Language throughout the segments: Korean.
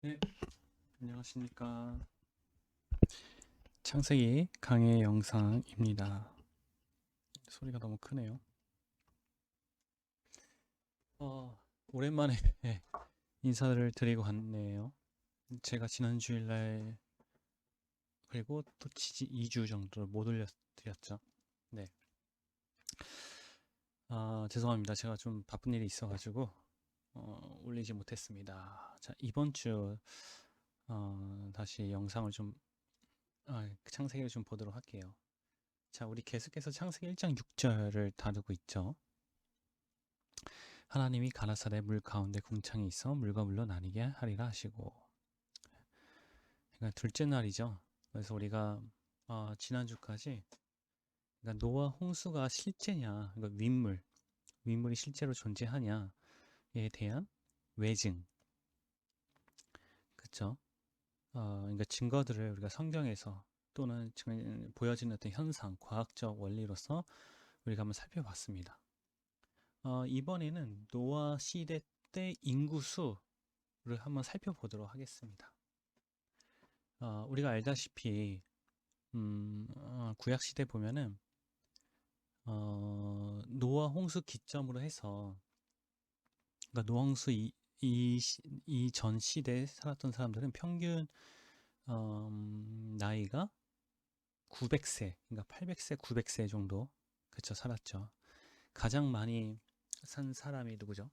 네, 안녕하십니까. 창세기 강의 영상입니다. 소리가 너무 크네요. 오랜만에 인사를 드리고 갔네요. 제가 지난 주일날 그리고 또 2주 정도 못 올려드렸죠. 네. 죄송합니다. 제가 좀 바쁜 일이 있어가지고 올리지 못했습니다. 자, 이번 주 다시 영상을 좀 창세기를 좀 보도록 할게요. 자, 우리 계속해서 창세기 1장 6절을 다루고 있죠. 하나님이 가나살의 물 가운데 궁창이 있어 물과 물로 나뉘게 하리라 하시고, 그러니까 둘째 날이죠. 그래서 우리가 지난주까지, 그러니까 노아 홍수가 실제냐, 그러니까 윗물이 실제로 존재하냐에 대한 외증, 그쵸? 그러니까 증거들을 우리가 성경에서 또는 보여지는 어떤 현상, 과학적 원리로서 우리가 한번 살펴봤습니다. 이번에는 노아 시대 때 인구수를 한번 살펴보도록 하겠습니다. 우리가 알다시피 구약 시대 보면은 노아 홍수 기점으로 해서, 그러니까 노아 홍수 이전 시대에 살았던 사람들은 평균 나이가 900세, 그러니까 800세, 900세 정도 그쵸 살았죠. 가장 많이 산 사람이 누구죠?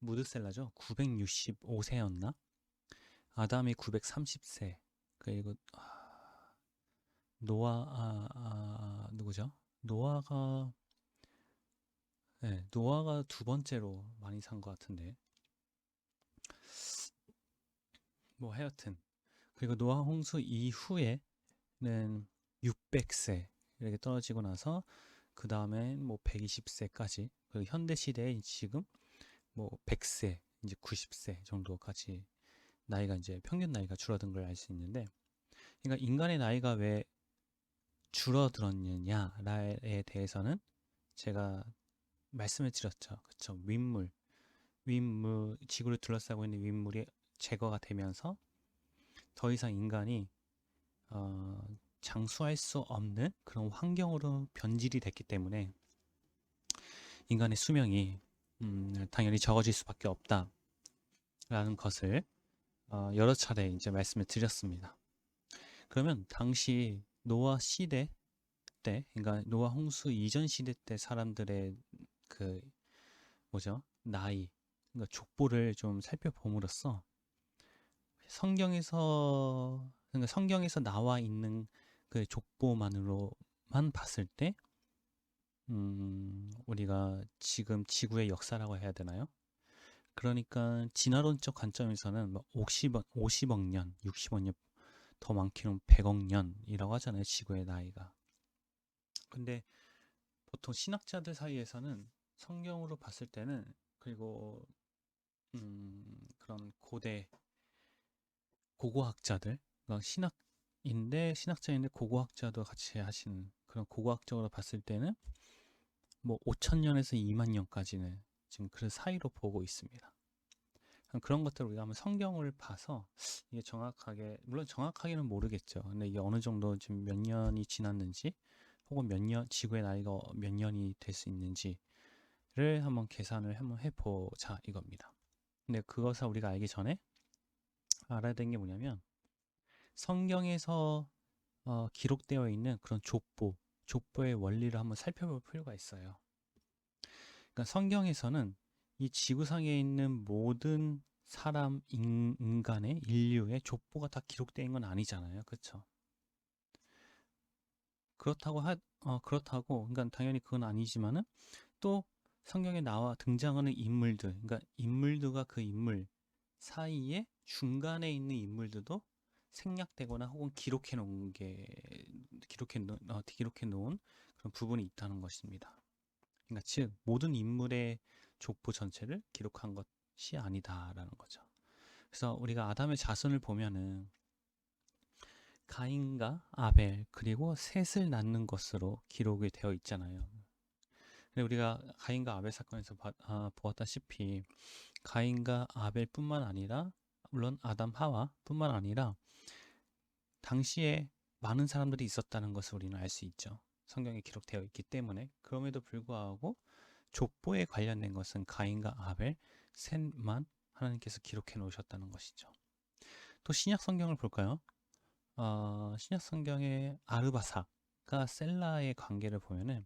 무드셀라죠. 965세였나? 아담이 930세. 그리고 누구죠? 노아가 두 번째로 많이 산 것 같은데. 뭐 하여튼. 그리고 노아 홍수 이후에는 600세 이렇게 떨어지고 나서 그 다음에 뭐 120세까지, 그리고 현대 시대에 지금 뭐 100세, 이제 90세 정도까지 나이가 이제 평균 나이가 줄어든 걸 알 수 있는데, 그러니까 인간의 나이가 왜 줄어들었느냐에 대해서는 제가 말씀을 드렸죠. 그쵸? 지구를 둘러싸고 있는 윗물이 제거가 되면서 더 이상 인간이 어, 장수할 수 없는 그런 환경으로 변질이 됐기 때문에 인간의 수명이 당연히 적어질 수밖에 없다라는 것을 여러 차례 이제 말씀을 드렸습니다. 그러면 당시 노아 시대 때, 그러니까 노아 홍수 이전 시대 때 사람들의 그 뭐죠? 나이, 그러니까 족보를 좀 살펴봄으로써 그러니까 성경에서 나와 있는 그 족보만으로만 봤을 때, 우리가 지금 지구의 역사라고 해야 되나요? 그러니까 진화론적 관점에서는 뭐 50억 년, 60억 년, 더 많게는 100억 년이라고 하잖아요, 지구의 나이가. 근데 보통 신학자들 사이에서는 성경으로 봤을 때는, 그리고 그런 고고학자들, 그러니까 신학자인데 고고학자도 같이 하시는 그런 고고학적으로 봤을 때는 뭐 5천 년에서 2만 년까지는 지금 그 사이로 보고 있습니다. 그런 것들을 우리가 한번 성경을 봐서 이게 정확하게, 물론 정확하게는 모르겠죠. 근데 이게 어느 정도 지금 몇 년이 지났는지, 혹은 지구의 나이가 몇 년이 될 수 있는지를 한번 계산을 한번 해보자 이겁니다. 근데 그것을 우리가 알기 전에 알아야 되는 게 뭐냐면, 성경에서 기록되어 있는 그런 족보의 원리를 한번 살펴볼 필요가 있어요. 그러니까 성경에서는 이 지구상에 있는 모든 인간의 인류의 족보가 다 기록되어 있는 건 아니잖아요. 그렇죠? 그렇다고, 그러니까 당연히 그건 아니지만은 또 성경에 나와 등장하는 인물들, 그러니까 인물들과 그 인물 사이에 중간에 있는 인물들도 생략되거나 혹은 기록해 놓은 그런 부분이 있다는 것입니다. 그러니까 즉 모든 인물의 족보 전체를 기록한 것이 아니다라는 거죠. 그래서 우리가 아담의 자손을 보면은 가인과 아벨 그리고 셋을 낳는 것으로 기록이 되어 있잖아요. 근데 우리가 가인과 아벨 사건에서 보았다시피 가인과 아벨뿐만 아니라 물론 아담 하와 뿐만 아니라 당시에 많은 사람들이 있었다는 것을 우리는 알 수 있죠. 성경에 기록되어 있기 때문에. 그럼에도 불구하고 족보에 관련된 것은 가인과 아벨, 셋만 하나님께서 기록해 놓으셨다는 것이죠. 또 신약 성경을 볼까요? 신약 성경의 아르바삭과 셀라의 관계를 보면은,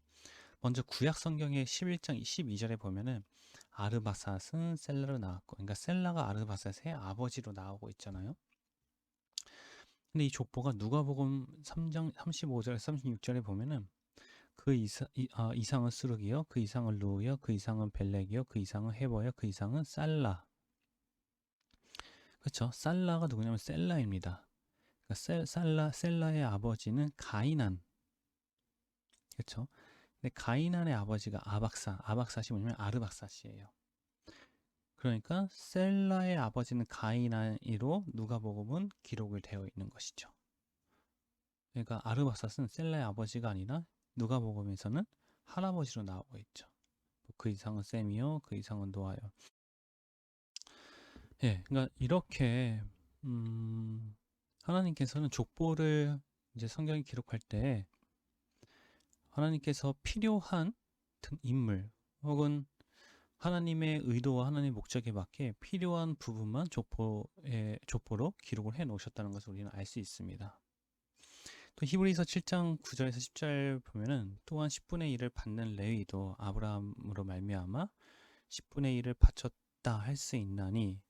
먼저 구약 성경의 11장 12절에 보면은 아르바삭은 셀라로 나왔고, 그러니까 셀라가 아르바삭의 아버지로 나오고 있잖아요. 근데 이 족보가 누가복음 3장 35절에서 36절에 보면은 그 이상은 스룹이요, 그 이상은 루요, 그 이상은 벨렉이요, 그 이상은 헤버요, 그 이상은 살라. 그렇죠? 살라가 누구냐면 셀라입니다. 그러니까 셀라의 아버지는 가이난. 그렇죠? 근데 가이난의 아버지가 아박삿이 뭐냐면 아르박삿이에요. 그러니까 셀라의 아버지는 가이난이로 누가복음은 기록을 되어 있는 것이죠. 그러니까 아르박삿은 셀라의 아버지가 아니라 누가복음에서는 할아버지로 나오고 있죠. 그 이상은 셈이요, 그 이상은 노아요. 예, 그러니까 이렇게 하나님께서는 족보를 이제 성경이 기록할 때 하나님께서 필요한 인물 혹은 하나님의 의도와 하나님의 목적에 맞게 필요한 부분만 족보로 기록을 해 놓으셨다는 것을 우리는 알 수 있습니다. 또 히브리서 7장 9절에서 10절 보면은 또한 10분의 1을 받는 레위도 아브라함으로 말미암아 10분의 1을 바쳤다 할 수 있나니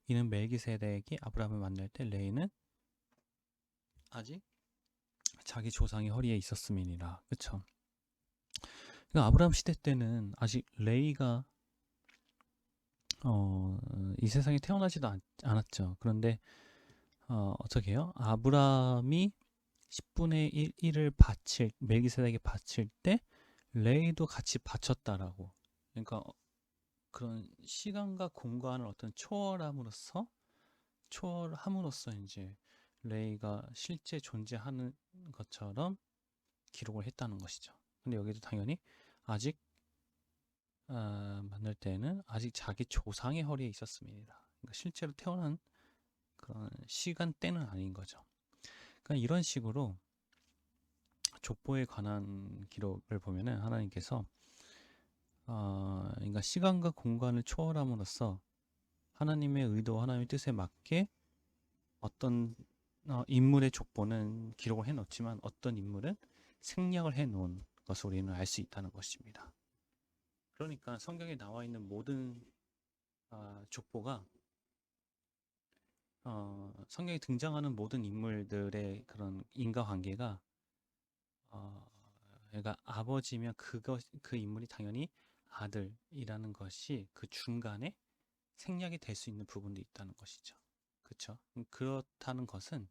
이는 멜기세덱이 아브라함을 만날 때 레위는 아직 자기 조상의 허리에 있었음이니라. 그렇죠? 그러니까 아브라함 시대 때는 아직 레위가 이 세상에 태어나지도 않았죠. 그런데 어떻게 해요? 아브라함이 10분의 1을 멜기세덱에게 바칠 때 레위도 같이 바쳤다라고. 그러니까 그런 시간과 공간을 어떤 초월함으로써 이제 레위가 실제 존재하는 것처럼 기록을 했다는 것이죠. 근데 여기도 당연히 아직 만날 때는 아직 자기 조상의 허리에 있었습니다. 그러니까 실제로 태어난 그런 시간대는 아닌 거죠. 그러니까 이런 식으로 족보에 관한 기록을 보면은 하나님께서 그러니까 시간과 공간을 초월함으로써 하나님의 의도, 하나님의 뜻에 맞게 어떤 인물의 족보는 기록을 해놓지만 어떤 인물은 생략을 해놓은 것을 우리는 알 수 있다는 것입니다. 그러니까 성경에 나와 있는 모든 족보가 성경에 등장하는 모든 인물들의 그런 인과관계가 그러니까 아버지면 그 인물이 당연히 아들이라는 것이 그 중간에 생략이 될 수 있는 부분도 있다는 것이죠. 그렇죠? 그렇다는 것은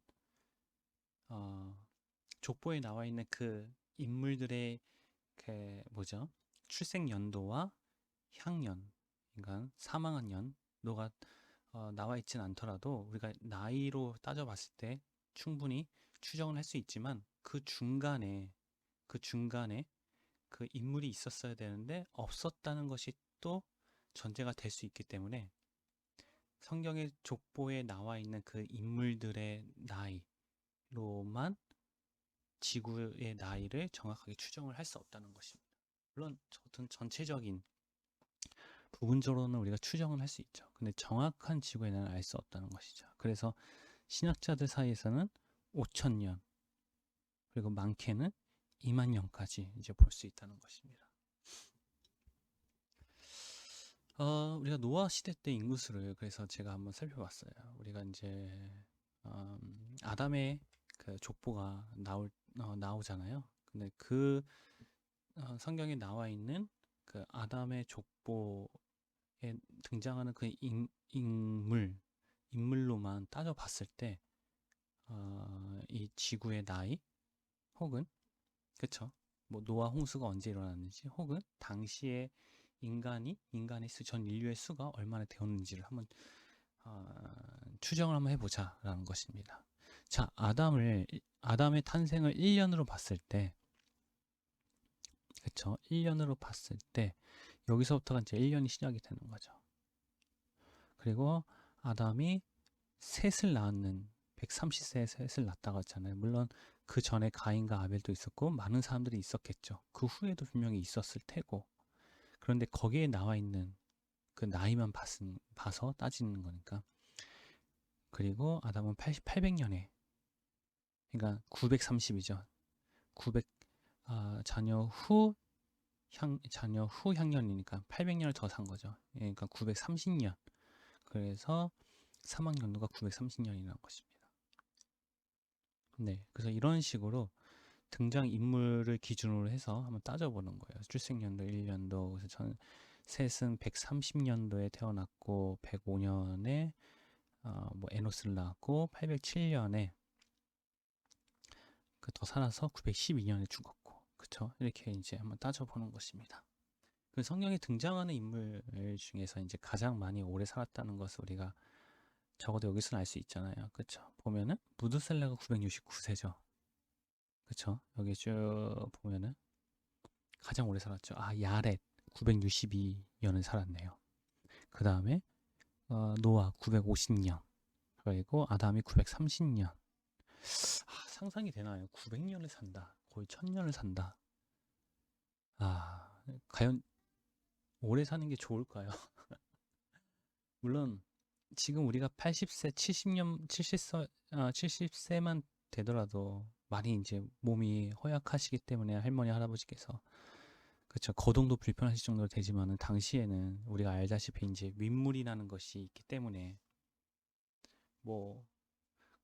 족보에 나와 있는 그 인물들의 그 뭐죠? 출생 연도와 향년, 그러니까 사망한 연도가 나와 있진 않더라도 우리가 나이로 따져봤을 때 충분히 추정을 할 수 있지만 그 중간에 그 인물이 있었어야 되는데 없었다는 것이 또 전제가 될 수 있기 때문에 성경의 족보에 나와 있는 그 인물들의 나이로만 지구의 나이를 정확하게 추정을 할 수 없다는 것입니다. 물론 어떤 전체적인 부분적으로는 우리가 추정을 할 수 있죠. 근데 정확한 지구의 나이는 알 수 없다는 것이죠. 그래서 신학자들 사이에서는 5,000년 그리고 많게는 2만 년까지 이제 볼 수 있다는 것입니다. 우리가 노아 시대 때 인구수를 그래서 제가 한번 살펴봤어요. 우리가 이제 아담의 그 족보가 나오잖아요. 근데 그 성경에 나와 있는 그 아담의 족보에 등장하는 그 인물로만 따져봤을 때 이 지구의 나이 혹은 그쵸? 뭐 노아 홍수가 언제 일어났는지 혹은 당시에 인간의 전 인류의 수가 얼마나 되었는지를 한번 추정을 한번 해보자라는 것입니다. 자, 아담의 탄생을 1년으로 봤을 때, 그쵸? 1년으로 봤을 때 여기서부터가 이제 1년이 시작이 되는 거죠. 그리고 아담이 셋을 낳았는 130세의 셋을 낳았다고 했잖아요. 물론 그 전에 가인과 아벨도 있었고 많은 사람들이 있었겠죠. 그 후에도 분명히 있었을 테고. 그런데 거기에 나와 있는 그 나이만 봐서 따지는 거니까. 그리고 아담은 800년에, 그러니까 930이죠. 900 자녀 후 향년이니까 800년을 더 산 거죠. 그러니까 930년. 그래서 사망 연도가 930년이라는 것입니다. 네, 그래서 이런 식으로 등장 인물을 기준으로 해서 한번 따져보는 거예요. 출생연도 1년도. 그래서 셋은 130년도에 태어났고 105년에 뭐 에노스를 낳았고 807년에 그 더 살아서 912년에 죽었고, 그쵸? 이렇게 이제 한번 따져보는 것입니다. 그 성경에 등장하는 인물 중에서 이제 가장 많이 오래 살았다는 것을 우리가 적어도 여기서는 알 수 있잖아요. 그쵸? 보면은 무드셀라가 969세죠. 그쵸? 여기 쭉 보면은 가장 오래 살았죠. 야렛 962년을 살았네요. 그 다음에 노아 950년, 그리고 아담이 930년. 상상이 되나요? 900년을 산다. 거의 1000년을 산다. 과연 오래 사는 게 좋을까요? 물론 지금 우리가 80세, 70세만 되더라도 많이 이제 몸이 허약하시기 때문에 할머니, 할아버지께서, 그렇죠, 거동도 불편하실 정도로 되지만은 당시에는 우리가 알다시피 이제 민물이라는 것이 있기 때문에 뭐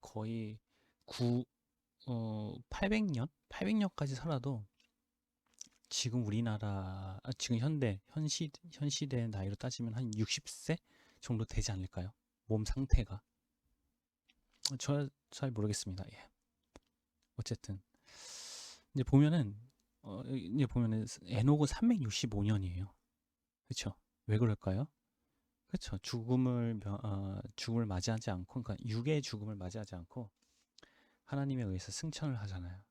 거의 800년? 800년까지 살아도 지금 우리나라, 지금 현 시대의 나이로 따지면 한 60세 정도 되지 않을까요? 몸 상태가. 잘 모르겠습니다. 예. 어쨌든 이제 보면은 에노그 365년이에요. 그렇죠? 왜 그럴까요? 그렇죠. 죽음을 맞이하지 않고, 그러니까 육의 죽음을 맞이하지 않고 하나님에 의해서 승천을 하잖아요.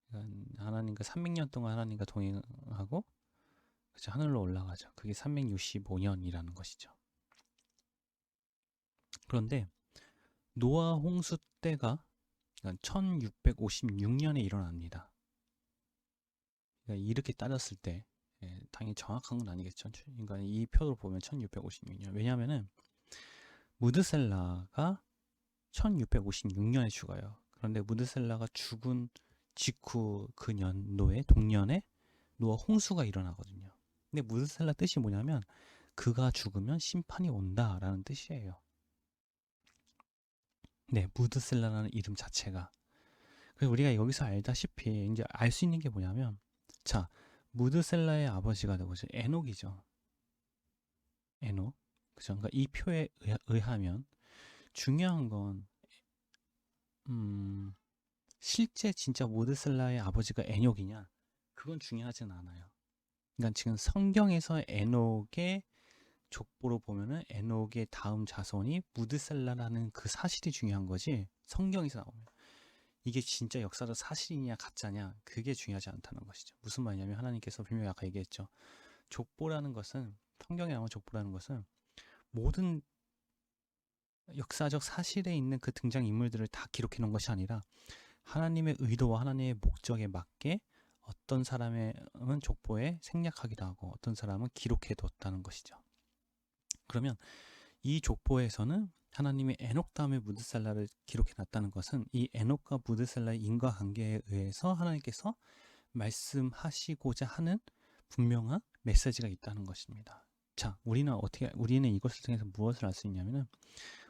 그러니까 하나님과 300년 동안 하나님과 동행하고, 그렇죠, 하늘로 올라가죠. 그게 365년이라는 것이죠. 그런데 노아 홍수 때가 1656년에 일어납니다. 그러니까 이렇게 따졌을 때, 당연히 정확한 건 아니겠죠. 그러니까 이 표로 보면 1656년. 왜냐하면은 무드셀라가 1656년에 죽어요. 그런데 무드셀라가 죽은 직후 그 연도에 동년에 노아 홍수가 일어나거든요. 근데 무드셀라 뜻이 뭐냐면 그가 죽으면 심판이 온다라는 뜻이에요. 네, 무드셀라라는 이름 자체가. 그래서 우리가 여기서 알다시피 이제 알 수 있는 게 뭐냐면, 자, 무드셀라의 아버지가 누구죠? 에녹이죠. 에녹. 그죠? 그러니까 이 표에 의하면 중요한 건 실제 진짜 무드셀라의 아버지가 에녹이냐? 그건 중요하진 않아요. 그러니까 지금 성경에서 에녹의 족보로 보면은 에녹의 다음 자손이 무드셀라라는 그 사실이 중요한 거지, 성경에서 나오면 이게 진짜 역사적 사실이냐 가짜냐 그게 중요하지 않다는 것이죠. 무슨 말이냐면 하나님께서 분명히 아까 얘기했죠. 족보라는 것은, 성경에 나온 족보라는 것은 모든 역사적 사실에 있는 그 등장인물들을 다 기록해 놓은 것이 아니라 하나님의 의도와 하나님의 목적에 맞게 어떤 사람은 족보에 생략하기도 하고 어떤 사람은 기록해 뒀다는 것이죠. 그러면 이 족보에서는 하나님이 에녹 다음에 무드셀라를 기록해 놨다는 것은 이 에녹과 무드셀라의 인과관계에 의해서 하나님께서 말씀하시고자 하는 분명한 메시지가 있다는 것입니다. 자, 우리는 이것을 통해서 무엇을 알 수 있냐면은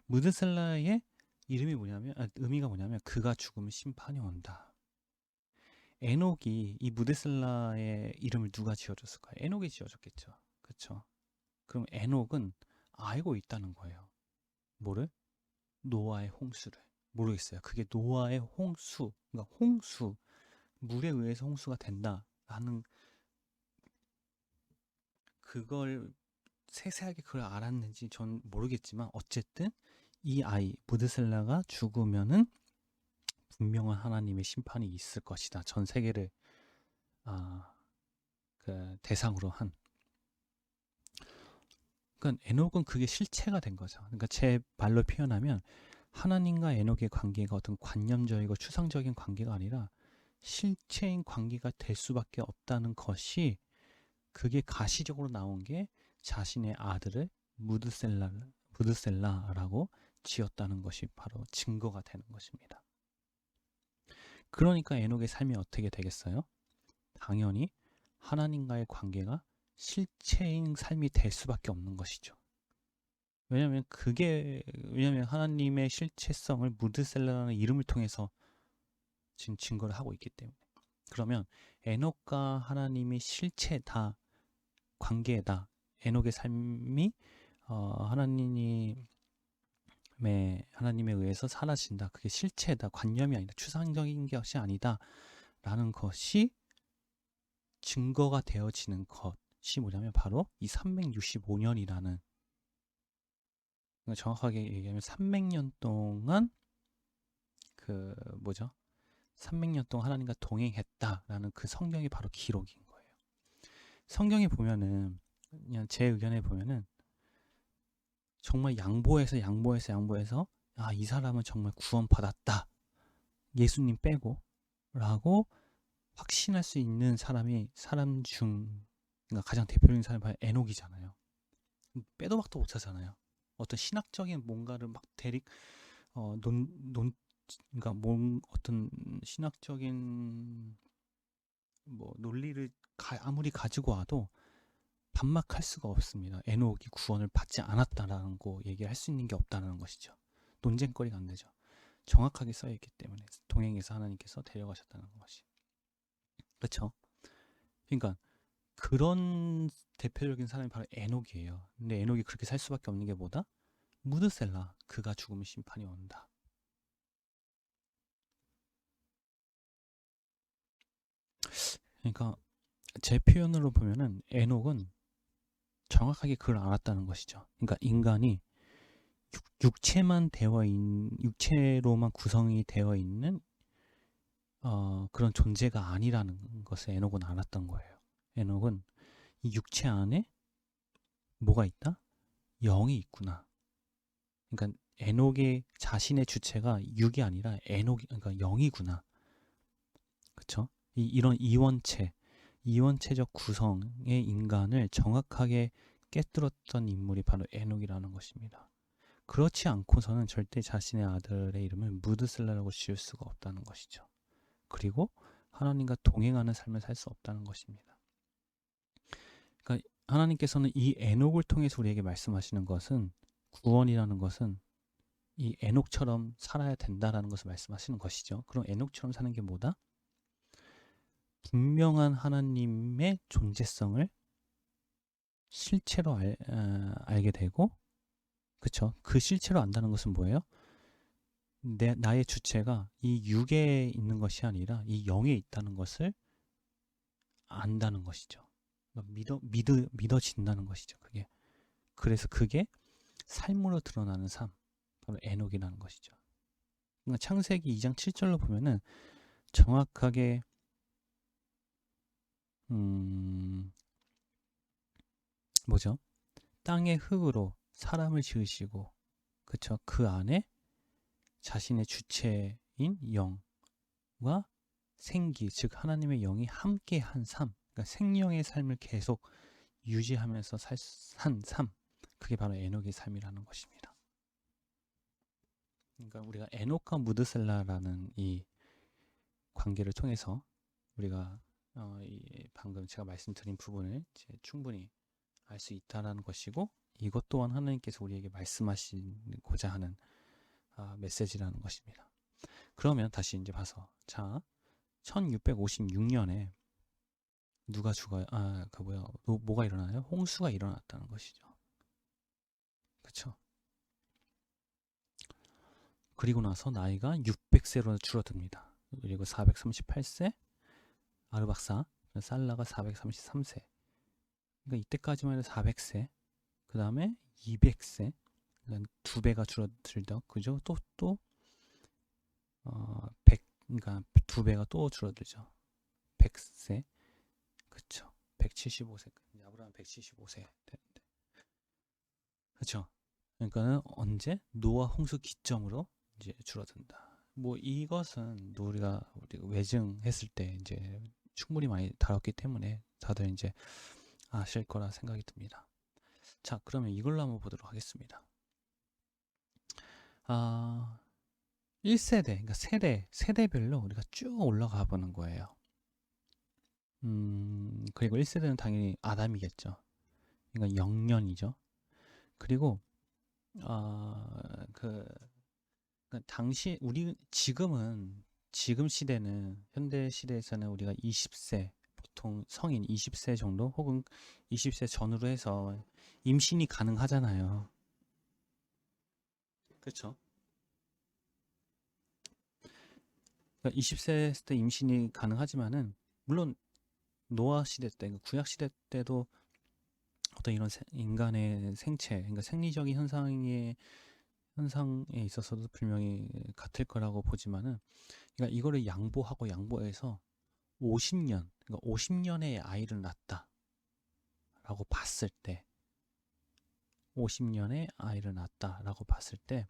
무드셀라의 의미가 뭐냐면 그가 죽으면 심판이 온다. 에녹이 이 무드셀라의 이름을 누가 지어줬을까요? 에녹이 지어줬겠죠. 그렇죠? 그럼 에녹은 알고 있다는 거예요. 뭐를? 노아의 홍수를. 모르겠어요. 그게 노아의 홍수, 그러니까 홍수, 물에 의해서 홍수가 된다라는, 그걸 세세하게 그걸 알았는지 전 모르겠지만 어쨌든 이 아이 무드셀라가 죽으면은 분명한 하나님의 심판이 있을 것이다. 전 세계를 그 대상으로 한. 그러니까 에녹은 그게 실체가 된 거죠. 그러니까 제 말로 표현하면 하나님과 에녹의 관계가 어떤 관념적이고 추상적인 관계가 아니라 실체인 관계가 될 수밖에 없다는 것이, 그게 가시적으로 나온 게 자신의 아들을 무드셀라라고 지었다는 것이 바로 증거가 되는 것입니다. 그러니까 에녹의 삶이 어떻게 되겠어요? 당연히 하나님과의 관계가 실체인 삶이 될 수밖에 없는 것이죠. 왜냐하면 하나님의 실체성을 무드셀라라는 이름을 통해서 지금 증거를 하고 있기 때문에. 그러면 에녹과 하나님이 실체다, 관계다. 에녹의 삶이 하나님에 의해서 사라진다. 그게 실체다, 관념이 아니다, 추상적인 것이 아니다 라는 것이 증거가 되어지는 것이 뭐냐면 바로 이 365년이라는, 정확하게 얘기하면 300년 동안 300년 동안 하나님과 동행했다라는 그 성경이 바로 기록인 거예요. 성경에 보면은, 그냥 제 의견에 보면은 정말 양보해서 이 사람은 정말 구원받았다, 예수님 빼고 라고 확신할 수 있는 사람 중, 그러니까 가장 대표적인 사람이 바로 에녹이잖아요. 빼도 박도 못하잖아요. 어떤 신학적인 뭔가를 막 그러니까 어떤 신학적인 논리를 아무리 가지고 와도 반박할 수가 없습니다. 에녹이 구원을 받지 않았다라는 거 얘기할 수 있는 게 없다는 것이죠. 논쟁거리가 안 되죠. 정확하게 써있기 때문에 동행해서 하나님께서 데려가셨다는 것이. 그렇죠? 그러니까 그런 대표적인 사람이 바로 에녹이에요. 근데 에녹이 그렇게 살 수밖에 없는 게 뭐다? 무드셀라, 그가 죽으면 심판이 온다. 그러니까 제 표현으로 보면은 에녹은 정확하게 그걸 알았다는 것이죠. 그러니까 인간이 육체로만 구성이 되어 있는 그런 존재가 아니라는 것을 에녹은 알았던 거예요. 에녹은 이 육체 안에 뭐가 있다? 영이 있구나. 그러니까 에녹의 자신의 주체가 육이 아니라 그러니까 영이구나. 그렇죠? 이런 이원체적 구성의 인간을 정확하게 깨뜨렸던 인물이 바로 에녹이라는 것입니다. 그렇지 않고서는 절대 자신의 아들의 이름을 무드셀라라고 지을 수가 없다는 것이죠. 그리고 하나님과 동행하는 삶을 살 수 없다는 것입니다. 그러니까 하나님께서는 이 에녹을 통해서 우리에게 말씀하시는 것은, 구원이라는 것은 이 에녹처럼 살아야 된다라는 것을 말씀하시는 것이죠. 그럼 에녹처럼 사는 게 뭐다? 분명한 하나님의 존재성을 실체로 알게 되고, 그쵸? 그 실체로 안다는 것은 뭐예요? 나의 주체가 이 육에 있는 것이 아니라 이 영에 있다는 것을 안다는 것이죠. 믿어진다는 것이죠. 그래서 그게 삶으로 드러나는 삶, 바로 에녹이라는 것이죠. 그러니까 창세기 2장 7절로 보면은 정확하게 땅의 흙으로 사람을 지으시고, 그쵸? 그 안에 자신의 주체인 영과 생기, 즉 하나님의 영이 함께한 삶, 그러니까 생명의 삶을 계속 유지하면서 산 삶, 그게 바로 에녹의 삶이라는 것입니다. 그러니까 우리가 에녹과 무드셀라라는 이 관계를 통해서 우리가 방금 제가 말씀드린 부분을 충분히 알 수 있다는 것이고, 이것 또한 하나님께서 우리에게 말씀하시고자 하는 메시지라는 것입니다. 그러면 다시 이제 봐서, 자, 1656년에 누가 죽어요? 뭐가 일어나요? 홍수가 일어났다는 것이죠. 그쵸? 그리고 나서 나이가 600세로 줄어듭니다. 그리고 438세 아르박사, 살라가 433세. 그러니까 이때까지만 해도 400세, 그 다음에 200세, 그러니까 2배가 줄어들죠. 그죠? 그러니까 2배가 또 줄어들죠. 100세, 그쵸? 175세, 아브라함 175세 되는데, 그렇죠. 그러니까는 언제 노아 홍수 기점으로 이제 줄어든다. 뭐 이것은 우리가 외증했을 때 이제 충분히 많이 다뤘기 때문에 다들 이제 아실 거라 생각이 듭니다. 자, 그러면 이걸로 한번 보도록 하겠습니다. 1세대, 그러니까 세대별로 우리가 쭉 올라가 보는 거예요. 그리고 1세대는 당연히 아담이겠죠. 그러니까 영년이죠. 그리고 그 당시 지금 시대는 현대 시대에서는 우리가 20세 보통 성인 20세 정도 혹은 20세 전후로 해서 임신이 가능하잖아요. 그렇죠? 그러니까 20세 때 임신이 가능하지만은 물론 노아 시대 때, 그러니까 구약 시대 때도 어떤 이런 인간의 생체, 그러니까 생리적인 현상에 있어서도 분명히 같을 거라고 보지만은, 그러니까 이거를 양보해서 50년, 그러니까 50년의 아이를 낳았다라고 봤을 때, 50년의 아이를 낳았다라고 봤을 때,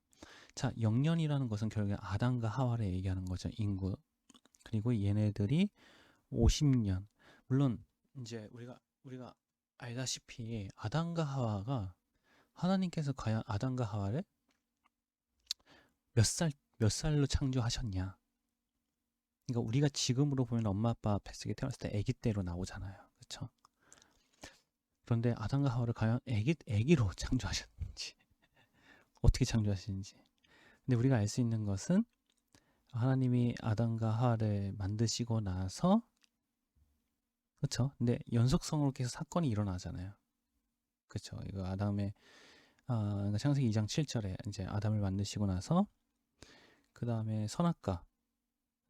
자, 영년이라는 것은 결국에 아담과 하와를 얘기하는 거죠, 인구. 그리고 얘네들이 50년, 물론 이제 우리가 알다시피 아담과 하와가 하나님께서 과연 아담과 하와를 몇 살로 창조하셨냐? 그러니까 우리가 지금으로 보면 엄마 아빠 뱃속에 태어났을 때 아기 때로 나오잖아요. 그렇죠? 그런데 아담과 하와를 과연 아기로 창조하셨는지 어떻게 창조하시는지. 근데 우리가 알 수 있는 것은 하나님이 아담과 하와를 만드시고 나서 그렇죠? 근데 연속성으로 계속 사건이 일어나잖아요. 그렇죠? 이거 아담의 그러니까 창세기 2장 7절에 이제 아담을 만드시고 나서 그 다음에 선악과를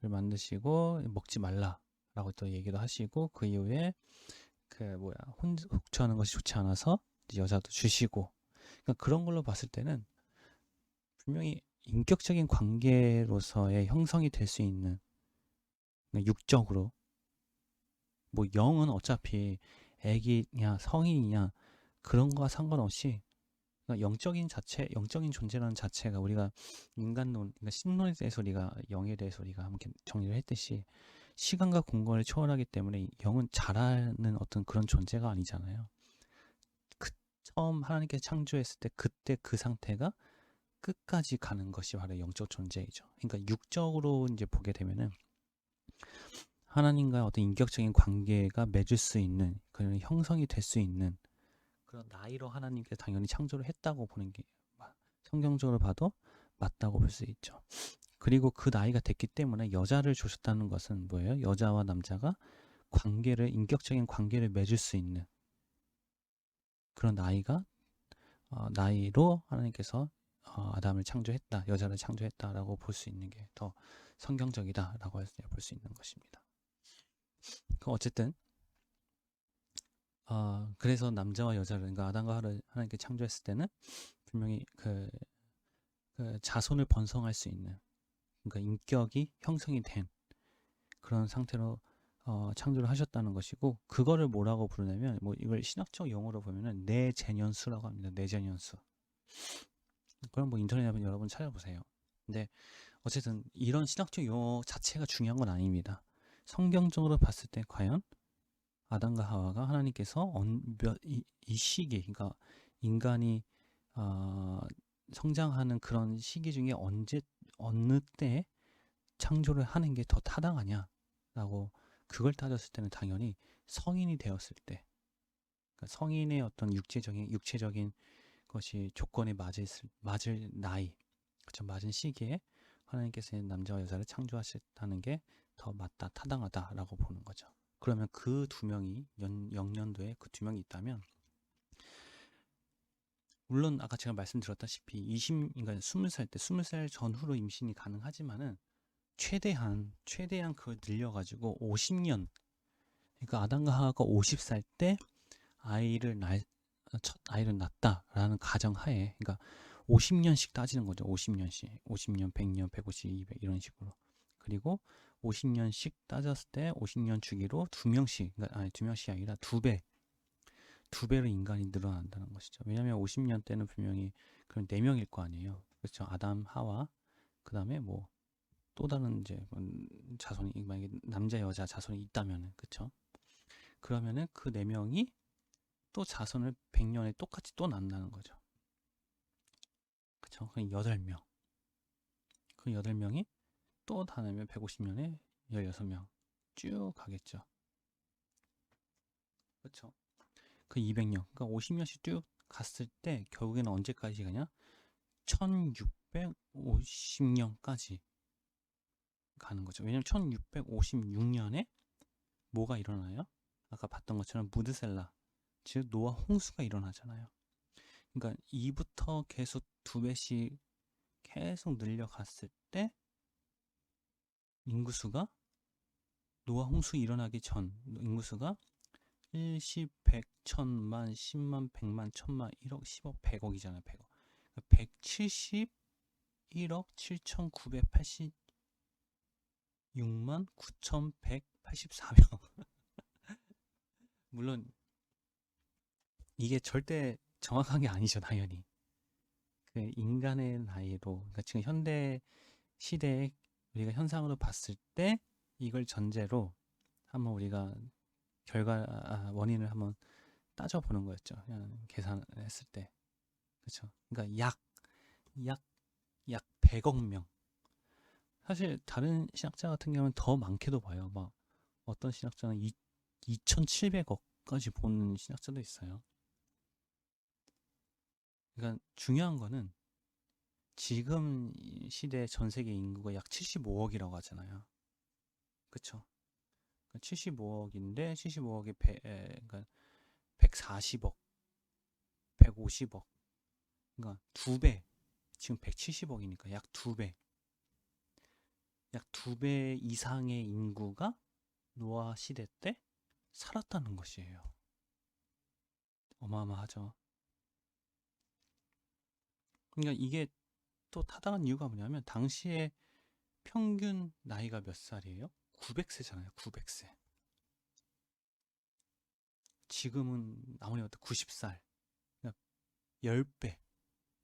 만드시고 먹지 말라라고 또 얘기도 하시고 그 이후에 흡초하는 것이 좋지 않아서 여자도 주시고 그러니까 그런 걸로 봤을 때는 분명히 인격적인 관계로서의 형성이 될 수 있는 그러니까 육적으로 뭐 영은 어차피 애기냐 성인이냐 그런 거와 상관없이 그러니까 영적인 존재라는 자체가 우리가 인간론, 그러니까 신론에 대해서 우리가 영에 대해서 우리가 함께 정리를 했듯이 시간과 공간을 초월하기 때문에 영은 자라는 어떤 그런 존재가 아니잖아요. 처음 하나님께서 창조했을 때 그때 그 상태가 끝까지 가는 것이 바로 영적 존재이죠. 그러니까 육적으로 이제 보게 되면은 하나님과의 어떤 인격적인 관계가 맺을 수 있는 그런 형성이 될 수 있는 그런 나이로 하나님께서 당연히 창조를 했다고 보는 게 성경적으로 봐도 맞다고 볼 수 있죠. 그리고 그 나이가 됐기 때문에 여자를 주셨다는 것은 뭐예요? 여자와 남자가 인격적인 관계를 맺을 수 있는 그런 나이로 하나님께서 아담을 창조했다, 여자를 창조했다라고 볼 수 있는 게 더 성경적이다라고 볼 수 있는 것입니다. 어쨌든 그래서 남자와 여자를 그러니까 아담과 하와를 하나님께 창조했을 때는 분명히 그 자손을 번성할 수 있는 그러니까 인격이 형성이 된 그런 상태로 창조를 하셨다는 것이고 그거를 뭐라고 부르냐면 뭐 이걸 신학적 용어로 보면은 내재년수라고 합니다. 내재년수. 그럼 뭐 인터넷에 한번 여러분 찾아보세요. 근데 어쨌든 이런 신학적 용어 자체가 중요한 건 아닙니다. 성경적으로 봤을 때 과연 아담과 하와가 하나님께서 이 시기, 그러니까 인간이 성장하는 그런 시기 중에 어느 때 창조를 하는 게 더 타당하냐라고 그걸 따졌을 때는 당연히 성인이 되었을 때, 그러니까 성인의 어떤 육체적인 것이 조건에 맞을 나이, 그쵸, 맞은 시기에 하나님께서 남자와 여자를 창조하셨다는 게 더 맞다, 타당하다라고 보는 거죠. 그러면 그 두 명이 영년도에 그 두 명이 있다면 물론 아까 제가 말씀드렸다시피 그러니까 20살 전후로 임신이 가능하지만은 최대한 그걸 늘려가지고 50년 그러니까 아담과 하와가 50살 때 첫 아이를 낳았다라는 가정하에 그러니까 50년씩 따지는 거죠. 50년, 100년, 150, 200 이런 식으로. 그리고 50년씩 따졌을 때 50년 주기로 두 명씩, 그러니까 아니 두 명씩이 아니라 2배로 인간이 늘어난다는 것이죠. 왜냐하면 50년 때는 분명히 그럼 4명일 거 아니에요. 그렇죠. 아담, 하와, 그 다음에 뭐 또 다른 이제 자손이 만약에 남자 여자 자손이 있다면은 그렇죠. 그러면은 그 4명이 또 자손을 100년에 똑같이 또 낳는다는 거죠. 그렇죠. 그럼 8명. 그 8명이 또 다 내면 150년에 16명 쭉 가겠죠. 그렇죠. 그 200년, 그러니까 50년씩 쭉 갔을 때 결국에는 언제까지 가냐? 1650년까지 가는 거죠. 왜냐면 1656년에 뭐가 일어나요? 아까 봤던 것처럼 무드셀라, 즉 노아 홍수가 일어나잖아요. 그러니까 2부터 계속 2배씩 계속 늘려갔을 때 인구수가 노아 홍수 일어나기 전 인구수가 1, 10, 100, 1000만, 10만, 100만, 1000만, 1억, 10억, 100억이잖아요. 100억. 171억 7986만 9184명. 물론 이게 절대 정확한 게 아니죠, 당연히. 그 인간의 나이로, 그러니까 지금 현대 시대에 우리가 현상으로 봤을 때 이걸 전제로 한번 우리가 원인을 한번 따져보는 거였죠. 그냥 계산했을 때. 그렇죠. 그러니까 약 100억 명. 사실 다른 신학자 같은 경우는 더 많게도 봐요. 막 어떤 신학자는 2700억까지 보는 신학자도 있어요. 그러니까 중요한 거는 지금 시대 전 세계 인구가 약 75억이라고 하잖아요. 그쵸? 75억인데 75억이 그러니까 140억, 150억. 그러니까 2배. 지금 170억이니까 약 2배. 약 2배 이상의 인구가 노아 시대 때 살았다는 것이에요. 어마어마하죠. 그러니까 이게 또 타당한 이유가 뭐냐면 당시에 평균 나이가 몇 살이에요? 900세잖아요. 900세. 지금은 아무리 봐도 90살. 그러니까 10배.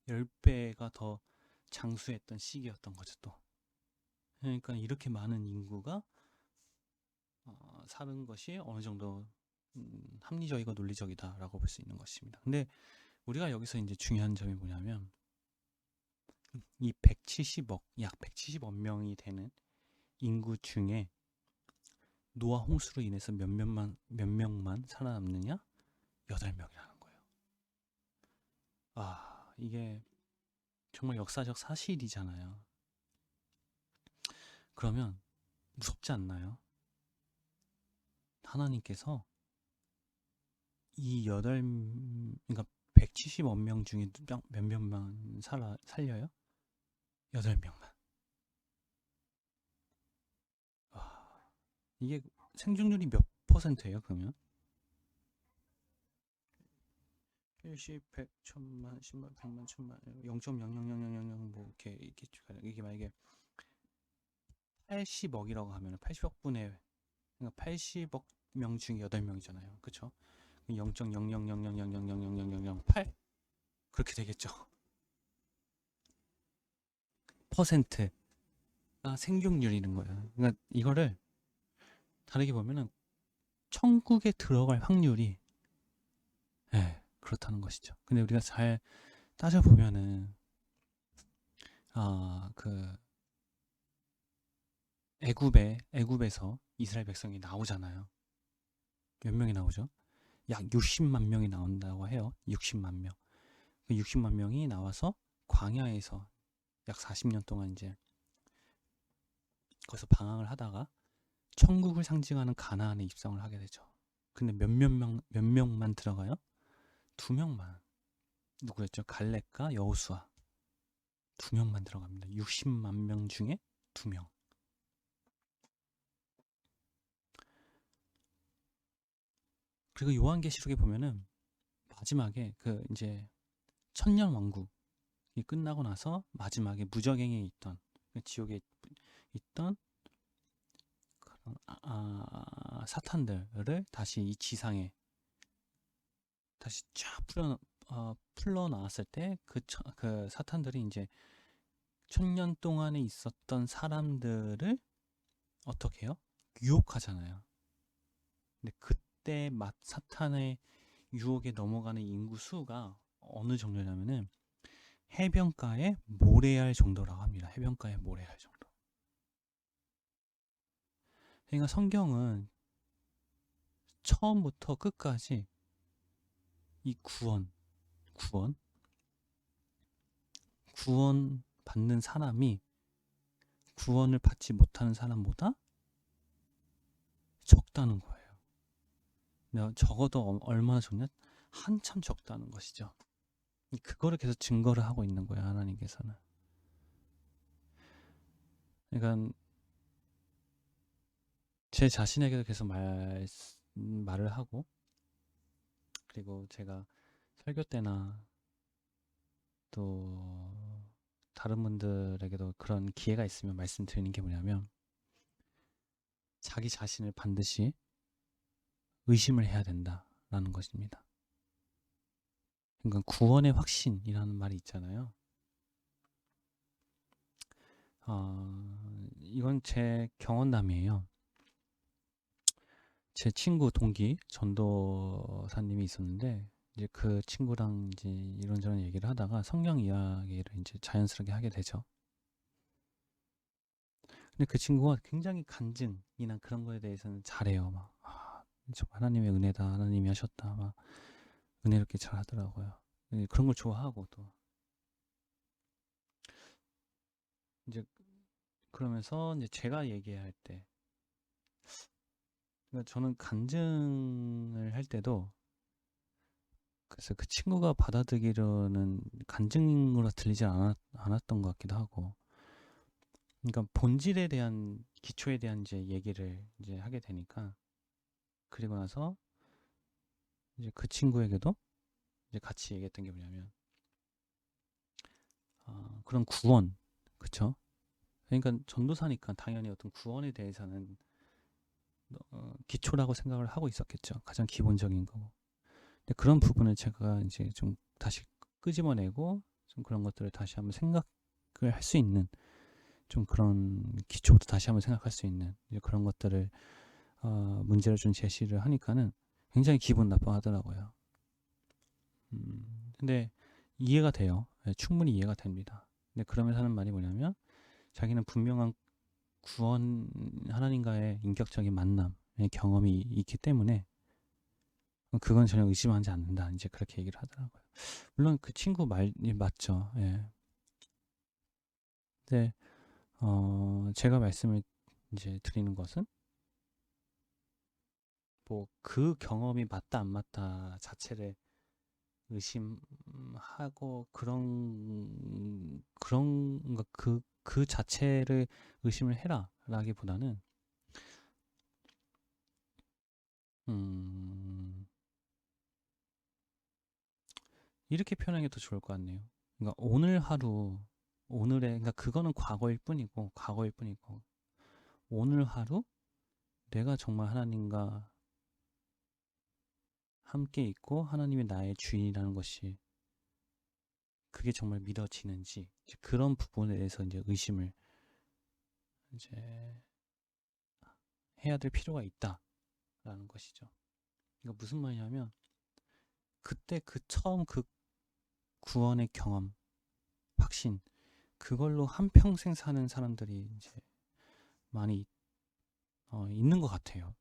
10배가 더 장수했던 시기였던 거죠, 또. 그러니까 이렇게 많은 인구가 사는 것이 어느 정도 합리적이고 논리적이다라고 볼 수 있는 것입니다. 근데 우리가 여기서 이제 중요한 점이 뭐냐면 이 170억, 약 170억 명이 되는 인구 중에 노아 홍수로 인해서 몇 명만 살아남느냐? 8명이라는 거예요. 이게 정말 역사적 사실이잖아요. 그러면 무섭지 않나요? 하나님께서 이 그러니까 170억 명 중에 몇 명만 살려요? 8명만. 이게 생존율이 몇 %예요, 그러면? 10, 100, 1000만, 10만, 100만, 1000만, 0.0000000 뭐 이게 만약에 80억이라고 하면 80억 분의 그러니까 80억 명 중에 8명이잖아요. 그쵸? 0.00000000008 그렇게 되겠죠. 퍼센트가 생존율이는 거예요. 그러니까 이거를 다르게 보면은 천국에 들어갈 확률이 그렇다는 것이죠. 근데 우리가 잘 따져보면은 그 애굽에서 이스라엘 백성이 나오잖아요. 몇 명이 나오죠? 약 60만 명이 나온다고 해요. 60만 명. 그 60만 명이 나와서 광야에서 약 40년 동안 이제 거기서 방황을 하다가 천국을 상징하는 가나안에 입성을 하게 되죠. 근데 몇 명만 들어가요? 2명만. 누구였죠? 갈렙과 여호수아. 2명만 들어갑니다. 60만 명 중에 2명. 그리고 요한계시록에 보면은 마지막에 그 이제 천년 왕국이 끝나고 나서 마지막에 무적행에 있던 지옥에 있던 그런 사탄들을 다시 이 지상에 다시 쫙 풀러나왔을 때 그 사탄들이 이제 1000년 동안에 있었던 사람들을 어떻게 해요? 유혹하잖아요. 근데 그때 사탄의 유혹에 넘어가는 인구 수가 어느 정도냐면은 해변가에 모래알 정도라고 합니다. 해변가에 모래알 정도. 그러니까 성경은 처음부터 끝까지 이 구원 받는 사람이 구원을 받지 못하는 사람보다 적다는 거예요. 적어도 얼마나 적냐? 한참 적다는 것이죠. 그거를 계속 증거를 하고 있는 거예요, 하나님께서는. 그러니까 제 자신에게도 계속 말을 하고, 그리고 제가 설교 때나 또 다른 분들에게도 그런 기회가 있으면 말씀드리는 게 뭐냐면, 자기 자신을 반드시 의심을 해야 된다라는 것입니다. 그러니까 구원의 확신이라는 말이 있잖아요. 이건 제 경험담이에요. 제 친구 동기 전도사님이 있었는데, 이제 그 친구랑 이제 이런저런 얘기를 하다가 성경 이야기를 이제 자연스럽게 하게 되죠. 근데 그 친구가 굉장히 간증이나 그런 거에 대해서는 잘해요. 막 저 하나님의 은혜다, 하나님이 하셨다, 막 은혜롭게 잘 하더라고요. 그런 걸 좋아하고 또 이제 그러면서 이제 제가 얘기할 때, 그러니까 저는 간증을 할 때도, 그래서 그 친구가 받아들이기로는 간증으로 들리지 않았던 것 같기도 하고, 그러니까 본질에 대한 기초에 대한 이제 얘기를 이제 하게 되니까, 그리고 나서 이제 그 친구에게도 이제 같이 얘기했던 게 뭐냐면, 그런 구원, 그쵸? 그러니까 전도사니까 당연히 어떤 구원에 대해서는 기초라고 생각을 하고 있었겠죠. 가장 기본적인 거고. 근데 그런 부분을 제가 이제 좀 다시 끄집어내고 좀 그런 것들을 다시 한번 생각을 할 수 있는, 좀 그런 기초부터 다시 한번 생각할 수 있는 이제 그런 것들을 문제를 좀 제시를 하니까는 굉장히 기분 나빠하더라고요. 근데 이해가 돼요. 네, 충분히 이해가 됩니다. 근데 그러면서 하는 말이 뭐냐면, 자기는 분명한 구원, 하나님과의 인격적인 만남의 경험이 있기 때문에 그건 전혀 의심하지 않는다, 이제 그렇게 얘기를 하더라고요. 물론 그 친구 말이 맞죠. 예. 근데 제가 말씀을 이제 드리는 것은, 뭐 그 경험이 맞다 안 맞다 자체를 의심하고 그 자체를 의심을 해라라기보다는, 이렇게 표현하는 게 더 좋을 것 같네요. 그러니까 오늘 하루, 그러니까 그거는 과거일 뿐이고, 오늘 하루 내가 정말 하나님과 함께 있고 하나님이 나의 주인이라는 것이, 그게 정말 믿어지는지, 그런 부분에 대해서 이제 의심을 이제 해야 될 필요가 있다라는 것이죠. 이거 무슨 말이냐면, 그때 처음 그 구원의 경험, 확신, 그걸로 한평생 사는 사람들이 이제 많이 있는 것 같아요.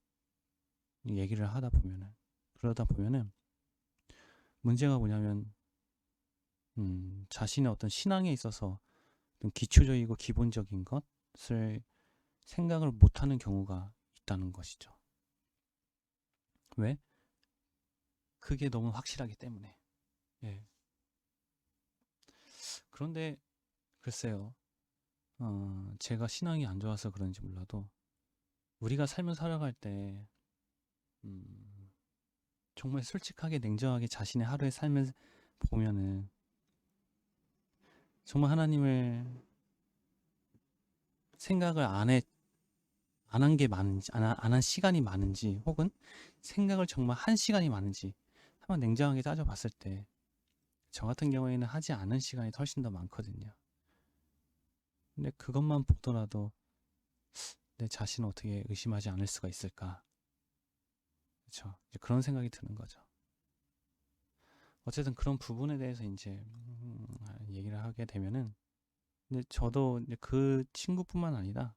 얘기를 하다 보면은. 그러다 보면은 문제가 뭐냐면, 자신의 어떤 신앙에 있어서 좀 기초적이고 기본적인 것을 생각을 못하는 경우가 있다는 것이죠. 왜? 그게 너무 확실하기 때문에. 예. 그런데 글쎄요, 제가 신앙이 안 좋아서 그런지 몰라도, 우리가 삶을 살아갈 때 정말 솔직하게 냉정하게 자신의 하루의 삶을 보면은, 정말 하나님을 생각을 안 한 게 많은지, 안 한 시간이 많은지, 혹은 생각을 정말 한 시간이 많은지 한번 냉정하게 따져봤을 때 저 같은 경우에는 하지 않은 시간이 훨씬 더 많거든요. 근데 그것만 보더라도 내 자신을 어떻게 의심하지 않을 수가 있을까? 그렇죠. 이제 그런 생각이 드는 거죠. 어쨌든 그런 부분에 대해서 이제 얘기를 하게 되면은, 근데 저도 이제 그 친구뿐만 아니라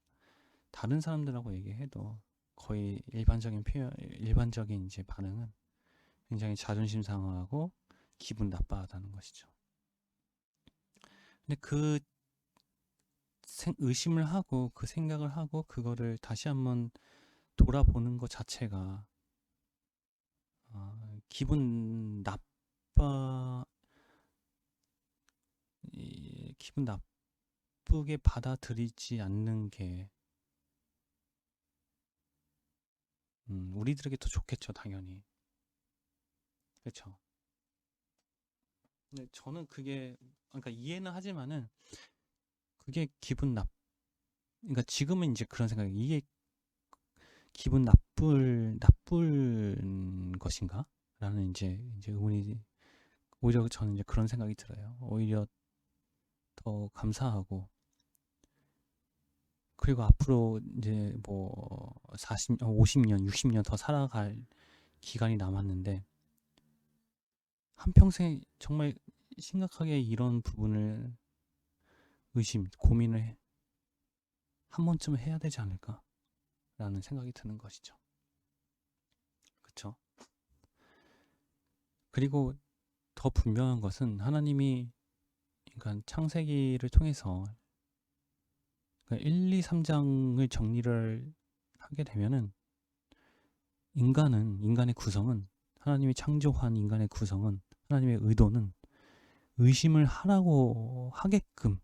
다른 사람들하고 얘기해도 거의 일반적인 이제 반응은 굉장히 자존심 상하고 기분 나빠하다는 것이죠. 근데 그 의심을 하고 그 생각을 하고 그거를 다시 한번 돌아보는 것 자체가 기분 기분 나쁘게 받아들이지 않는 게 우리들에게 더 좋겠죠, 당연히. 그렇죠. 근데 저는 그게, 그러니까 이해는 하지만은 그게 그러니까 지금은 이제 그런 생각이, 이게 기분 나쁜 것인가? 라는 이제 의문이, 오히려 저는 이제 그런 생각이 들어요. 오히려 더 감사하고, 그리고 앞으로 이제 뭐 50년, 60년 더 살아갈 기간이 남았는데, 한평생 정말 심각하게 이런 부분을 고민을 한 번쯤은 해야 되지 않을까라는 생각이 드는 것이죠. 그렇죠? 그리고 더 분명한 것은 하나님이, 그러니까 창세기를 통해서, 그러니까 1, 2, 3장을 정리를 하게 되면은 인간의 구성은, 하나님이 창조한 인간의 구성은, 하나님의 의도는 의심을 하게끔,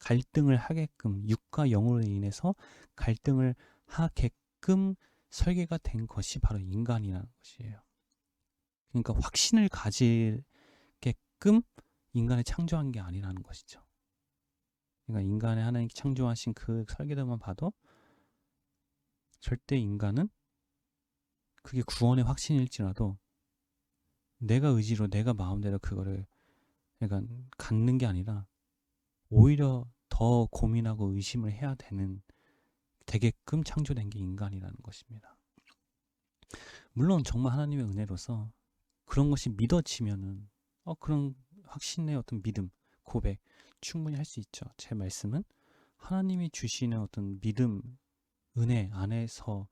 갈등을 하게끔, 육과 영으로 인해서 갈등을 하게끔 설계가 된 것이 바로 인간이라는 것이에요. 그러니까 확신을 가지게끔 인간을 창조한 게 아니라는 것이죠. 그러니까 인간의 하나님 창조하신 그 설계도만 봐도 절대 인간은, 그게 구원의 확신일지라도 내가 의지로, 내가 마음대로 그거를, 그러니까 갖는 게 아니라 오히려 더 고민하고 의심을 해야 되게끔 창조된 게 인간이라는 것입니다. 물론 정말 하나님의 은혜로서 그런 것이 믿어지면은 그런 확신의 어떤 믿음, 고백 충분히 할 수 있죠. 제 말씀은 하나님이 주시는 어떤 믿음, 은혜 안에서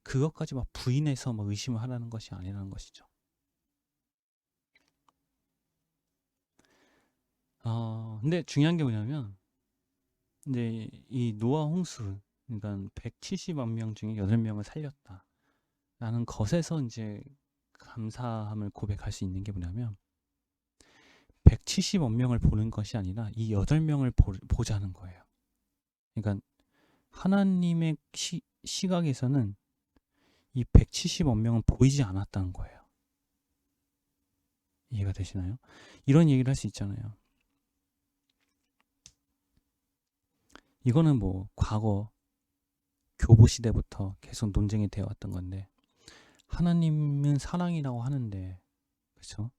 그것까지 막 부인해서 막 의심을 하라는 것이 아니라는 것이죠. 근데 중요한 게 뭐냐면, 이제 이 노아 홍수, 그러니까 170만 명 중에 8명을 살렸다라는 것에서 이제 감사함을 고백할 수 있는 게 뭐냐면, 170억 명을 보는 것이 아니라 이 8명을 보자는 거예요. 그러니까 하나님의 시각에서는 이 170억 명은 보이지 않았다는 거예요. 이해가 되시나요? 이런 얘기를 할 수 있잖아요. 이거는 뭐 과거 교보 시대부터 계속 논쟁이 되어 왔던 건데, 하나님은 사랑이라고 하는데, 그렇죠?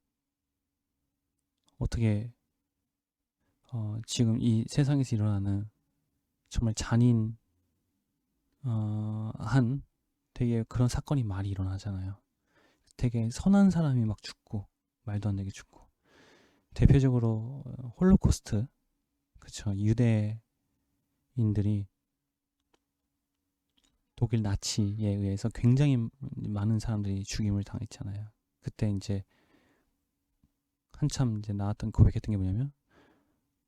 어떻게 지금 이 세상에서 일어나는 정말 한 되게 그런 사건이 많이 일어나잖아요. 되게 선한 사람이 막 죽고, 말도 안 되게 죽고, 대표적으로 홀로코스트, 그쵸, 유대인들이 독일 나치에 의해서 굉장히 많은 사람들이 죽임을 당했잖아요. 그때 이제 한참 이제 나왔던, 고백했던 게 뭐냐면,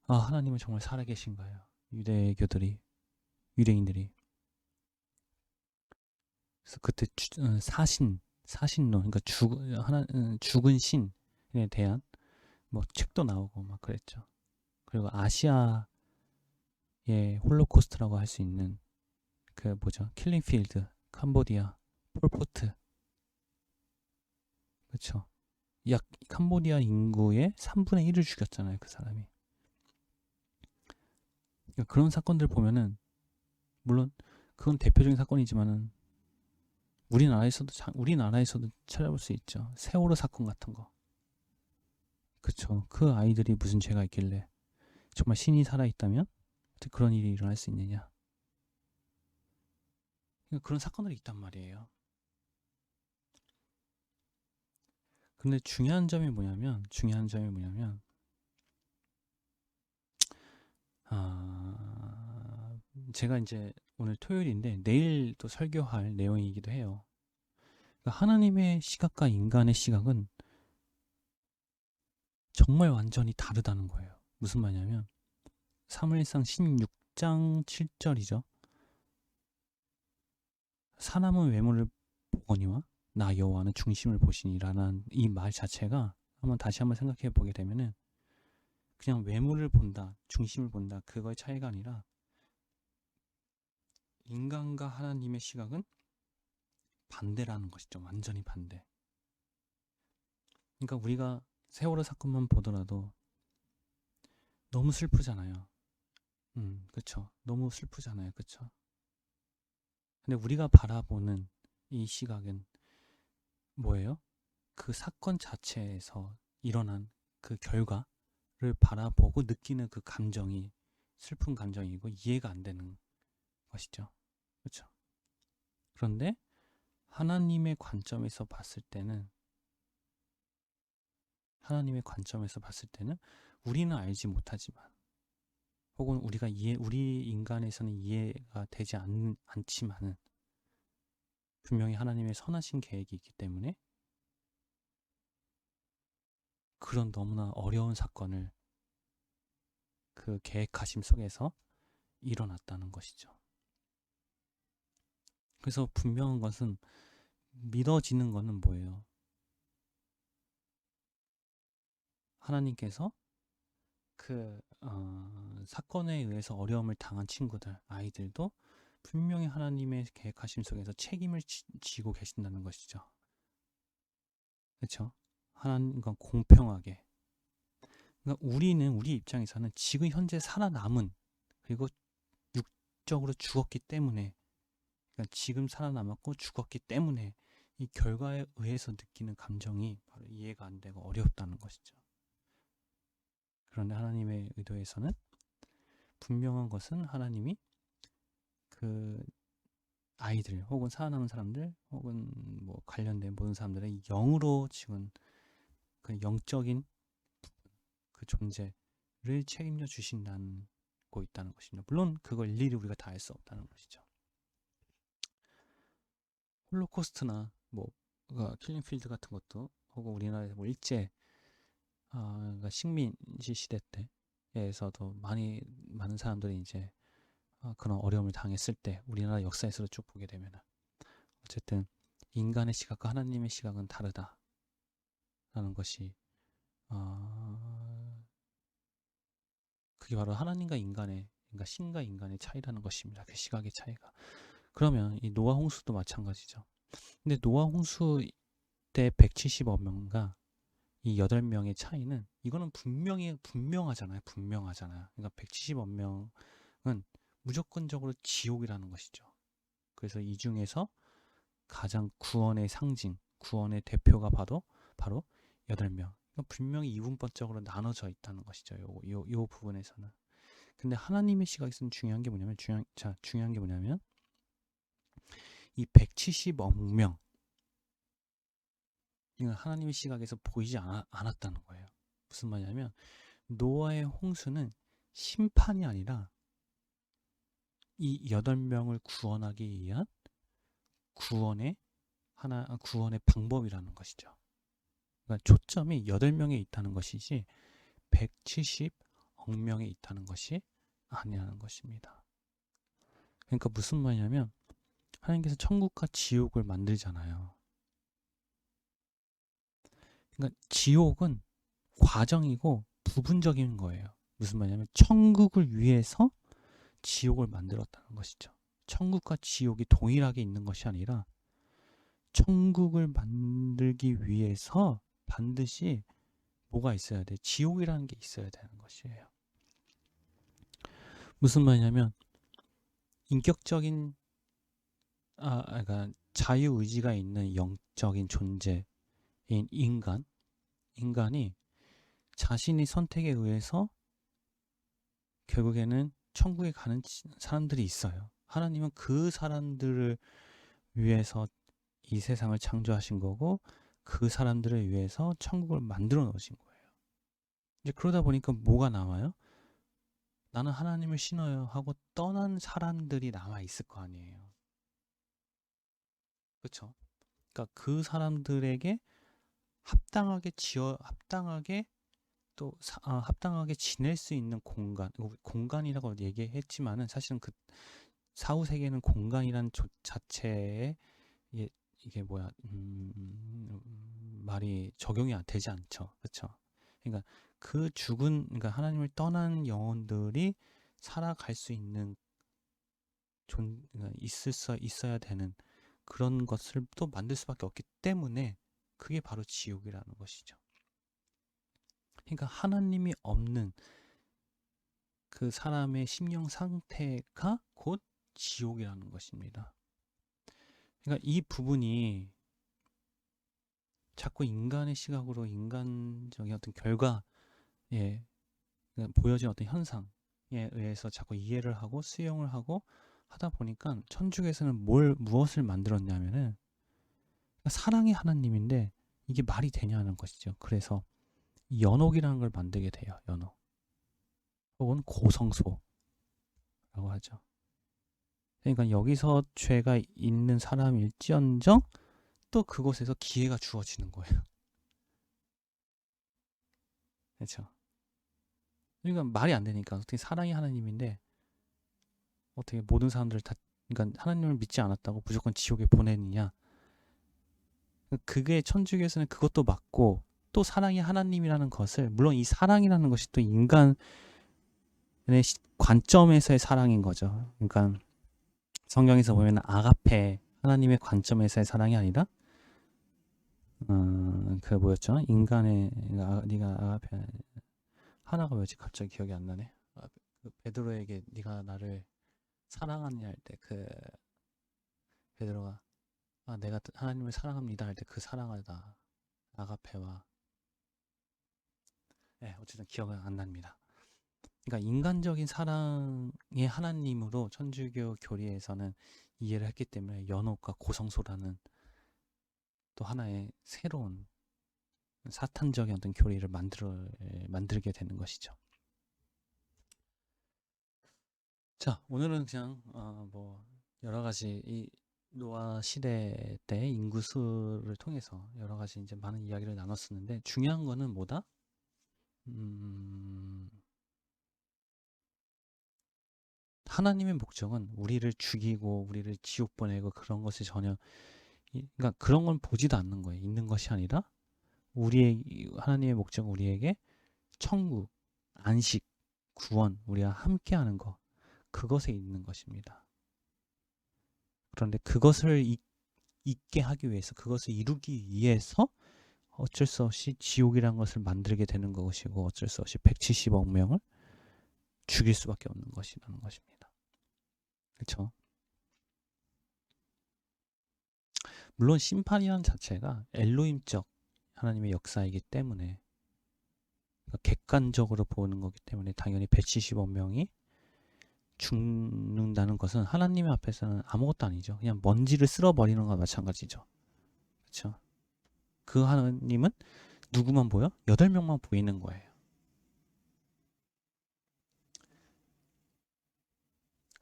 하나님은 정말 살아계신가요? 유대인들이. 그래서 그때 사신론, 그러니까 죽은 신에 대한 뭐 책도 나오고 막 그랬죠. 그리고 아시아의 홀로코스트라고 할 수 있는 그 뭐죠? 킬링필드, 캄보디아, 폴포트, 그렇죠. 약 캄보디아 인구의 3분의 1을 죽였잖아요, 그 사람이. 그러니까 그런 사건들 보면은, 물론 그건 대표적인 사건이지만은 우리나라에서도 찾아볼 수 있죠. 세월호 사건 같은 거. 그쵸. 그 아이들이 무슨 죄가 있길래 정말 신이 살아있다면 어떻게 그런 일이 일어날 수 있느냐. 그러니까 그런 사건들이 있단 말이에요. 근데 중요한 점이 뭐냐면 제가 이제 오늘 토요일인데 내일 또 설교할 내용이기도 해요. 그러니까 하나님의 시각과 인간의 시각은 정말 완전히 다르다는 거예요. 무슨 말이냐면 사무엘상 16장 7절이죠. 사람은 외모를 보거니와 나 여호와는 중심을 보시니라는 이 말 자체가 다시 한번 생각해 보게 되면은 그냥 외모를 본다, 중심을 본다 그거의 차이가 아니라 인간과 하나님의 시각은 반대라는 것이죠. 완전히 반대. 그러니까 우리가 세월호 사건만 보더라도 너무 슬프잖아요. 그쵸. 너무 슬프잖아요. 그쵸. 근데 우리가 바라보는 이 시각은 뭐예요? 그 사건 자체에서 일어난 그 결과를 바라보고 느끼는 그 감정이 슬픈 감정이고 이해가 안 되는 것이죠. 그렇죠? 그런데 하나님의 관점에서 봤을 때는 우리는 알지 못하지만 혹은 우리 인간에서는 이해가 되지 않지만은 분명히 하나님의 선하신 계획이 있기 때문에 그런 너무나 어려운 사건을 그 계획하심 속에서 일어났다는 것이죠. 그래서 분명한 것은 믿어지는 것은 뭐예요? 하나님께서 그 사건에 의해서 어려움을 당한 친구들, 아이들도 분명히 하나님의 계획하심 속에서 책임을 지고 계신다는 것이죠. 그렇죠? 하나님과 공평하게. 그러니까 우리 입장에서는 지금 현재 살아남은 그리고 육적으로 죽었기 때문에 그러니까 지금 살아남았고 죽었기 때문에 이 결과에 의해서 느끼는 감정이 바로 이해가 안 되고 어렵다는 것이죠. 그런데 하나님의 의도에서는 분명한 것은 하나님이 그 아이들 혹은 살아남은 사람들 혹은 뭐 관련된 모든 사람들의 영으로 지금 그 영적인 그 존재를 책임져 주신다고 있다는 것입니다. 물론 그걸 일일이 우리가 다 알 수 없다는 것이죠. 홀로코스트나 뭐 킬링필드 같은 것도 혹은 우리나라에서 뭐 일제 그러니까 식민지 시대 때에서도 많은 사람들이 이제 그런 어려움을 당했을 때 우리나라 역사에서 쭉 보게 되면 어쨌든 인간의 시각과 하나님의 시각은 다르다라는 것이 그게 바로 하나님과 인간의 그러니까 신과 인간의 차이라는 것입니다. 그 시각의 차이가. 그러면 이 노아 홍수도 마찬가지죠. 근데 노아 홍수 때 170억 명과 이 8명의 차이는 이거는 분명하잖아요. 그러니까 170억 명은 무조건적으로 지옥이라는 것이죠. 그래서 이 중에서 가장 구원의 상징, 구원의 대표가 바로 8명. 그러니까 분명히 이분법적으로 나눠져 있다는 것이죠. 요 부분에서는. 근데 하나님의 시각에서는 중요한 게 뭐냐면 이 170억 명 이건 하나님의 시각에서 보이지 않았다는 거예요. 무슨 말이냐면 노아의 홍수는 심판이 아니라 이 8명을 구원하기 위한 구원의 방법이라는 것이죠. 그러니까 초점이 8명에 있다는 것이지 170억 명에 있다는 것이 아니라는 것입니다. 그러니까 무슨 말이냐면 하나님께서 천국과 지옥을 만들잖아요. 그러니까 지옥은 과정이고 부분적인 거예요. 무슨 말이냐면 천국을 위해서 지옥을 만들었다는 것이죠. 천국과 지옥이 동일하게 있는 것이 아니라 천국을 만들기 위해서 반드시 뭐가 있어야 돼? 지옥이라는 게 있어야 되는 것이에요. 무슨 말이냐면 인격적인 그러니까 자유의지가 있는 영적인 존재인 인간이 자신의 선택에 의해서 결국에는 천국에 가는 사람들이 있어요. 하나님은 그 사람들을 위해서 이 세상을 창조하신 거고 그 사람들을 위해서 천국을 만들어 놓으신 거예요. 이제 그러다 보니까 뭐가 남아요? 나는 하나님을 신어요 하고 떠난 사람들이 남아 있을 거 아니에요. 그렇죠? 그러니까 그 사람들에게 합당하게 또 합당하게 지낼 수 있는 공간이라고 얘기했지만은 사실은 그 사후 세계는 공간이란 자체에 이게 뭐야 말이 적용이 되지 않죠. 그렇죠? 그러니까 그러니까 하나님을 떠난 영혼들이 살아갈 수 있는 그러니까 있어야 되는 그런 것을 또 만들 수밖에 없기 때문에 그게 바로 지옥이라는 것이죠. 그러니까 하나님이 없는 그 사람의 심령 상태가 곧 지옥이라는 것입니다. 그러니까 이 부분이 자꾸 인간의 시각으로 인간적인 어떤 결과에 보여진 어떤 현상에 의해서 자꾸 이해를 하고 수용을 하고 하다 보니까 천주교에서는 무엇을 만들었냐면은 사랑의 하나님인데 이게 말이 되냐는 것이죠. 그래서 연옥이라는 걸 만들게 돼요. 연옥 혹은 고성소라고 하죠. 그러니까 여기서 죄가 있는 사람일지언정 또 그곳에서 기회가 주어지는 거예요. 그렇죠? 그러니까 말이 안 되니까 어떻게 사랑이 하나님인데 어떻게 모든 사람들을 다 그러니까 하나님을 믿지 않았다고 무조건 지옥에 보내느냐? 그게 천주교에서는 그것도 맞고 또 사랑이 하나님이라는 것을 물론 이 사랑이라는 것이 또 인간의 관점에서의 사랑인 거죠. 그러니까 성경에서 보면 아가페 하나님의 관점에서의 사랑이 아니라 그 뭐였죠? 인간의 네가 아가페 하나가 뭐였지? 갑자기 기억이 안 나네. 그 베드로에게 네가 나를 사랑하느냐 할 때 그 베드로가 내가 하나님을 사랑합니다 할 때 그 사랑하다 아가페와 어쨌든 기억은 안 납니다. 그러니까 인간적인 사랑의 하나님으로 천주교 교리에서는 이해를 했기 때문에 연옥과 고성소라는 또 하나의 새로운 사탄적인 어떤 교리를 만들게 되는 것이죠. 자, 오늘은 그냥 뭐 여러 가지 이 노아 시대 때 인구수를 통해서 여러 가지 이제 많은 이야기를 나눴었는데 중요한 거는 뭐다? 하나님의 목적은 우리를 죽이고 우리를 지옥 보내고 그런 것이 전혀 그러니까 그런 건 보지도 않는 거예요. 있는 것이 아니라 하나님의 목적은 우리에게 천국, 안식, 구원, 우리와 함께하는 것 그것에 있는 것입니다. 그런데 그것을 있게 하기 위해서 그것을 이루기 위해서 어쩔 수 없이 지옥이라는 것을 만들게 되는 것이고 어쩔 수 없이 170억 명을 죽일 수밖에 없는 것이라는 것입니다. 그렇죠? 물론 심판이라는 자체가 엘로힘적 하나님의 역사이기 때문에 그러니까 객관적으로 보는 거기 때문에 당연히 170억 명이 죽는다는 것은 하나님 앞에서는 아무것도 아니죠. 그냥 먼지를 쓸어버리는 것과 마찬가지죠. 그렇죠? 그 하나님은 누구만 보여? 8명만 보이는 거예요.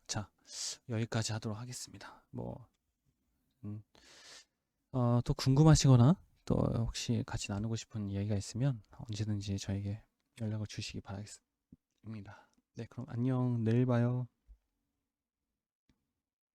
자, 여기까지 하도록 하겠습니다. 또 궁금하시거나 또 혹시 같이 나누고 싶은 이야기가 있으면 언제든지 저에게 연락을 주시기 바라겠습니다. 네, 그럼 안녕. 내일 봐요.